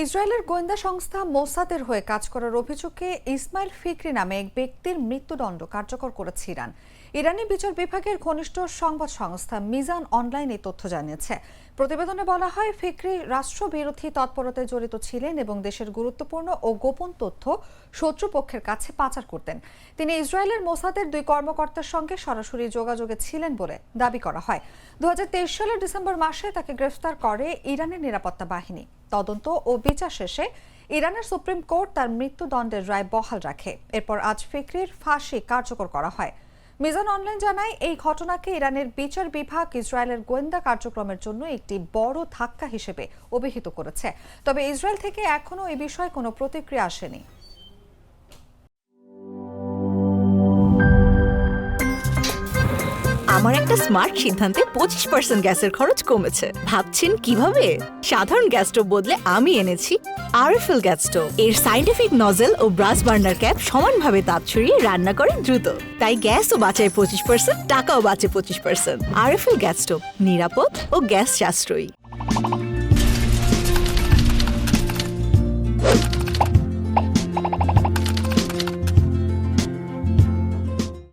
ইসরায়েলের গোয়েন্দা সংস্থা মোসাদের হয়ে কাজ করার অভিযোগে ইসমাইল ফিকরি নামে এক ব্যক্তির মৃত্যুদণ্ড কার্যকর করেছে ইরান। ইরানি বিচার বিভাগের ঘনিষ্ঠ সংবাদ সংস্থা মিজান অনলাইন এই তথ্য জানিয়েছে। প্রতিবেদনে বলা হয়, ফিকরি রাষ্ট্রবিরোধী তৎপরতায় জড়িত ছিলেন এবং দেশের গুরুত্বপূর্ণ ও গোপন তথ্য শত্রুপক্ষের কাছে পাচার করতেন। তিনি ইসরায়েলের মোসাদের দুই কর্মকর্তার সঙ্গে সরাসরি যোগাযোগে ছিলেন বলে দাবি করা হয়। 2023 সালের ডিসেম্বর মাসে তাকে গ্রেফতার করে ইরানের নিরাপত্তা বাহিনী। তদন্ত ও বিচার শেষে ইরানের সুপ্রিম কোর্ট তার মৃত্যুদণ্ডের রায় বহাল রাখে। এরপর আজ ফিকরির ফাঁসি কার্যকর করা হয়। মিজান অনলাইন জানায়, এই ঘটনাকে ইরানের বিচার বিভাগ ইসরায়েলের গোয়েন্দা কার্যক্রমের জন্য একটি বড় ধাক্কা হিসেবে অভিহিত করেছে। তবে ইসরায়েল থেকে এখনও এ বিষয়ে কোনো প্রতিক্রিয়া আসেনি। আমার একটা স্মার্ট সিদ্ধান্তে 25% গ্যাসের খরচ কমেছে। ভাবছেন কিভাবে? সাধারণ গ্যাস স্টোভ বদলে আমি এনেছি আরএফএল গ্যাস স্টোভ। এর সাইন্টিফিক নজল ও ব্রাস বার্নার ক্যাপ সমানভাবে তাপ ছড়িয়ে রান্না করে দ্রুত। তাই গ্যাসও বাঁচায় 25%, টাকাও বাঁচে 25%। আরএফএল গ্যাস স্টোভ, নিরাপদ ও গ্যাস সাশ্রয়ী।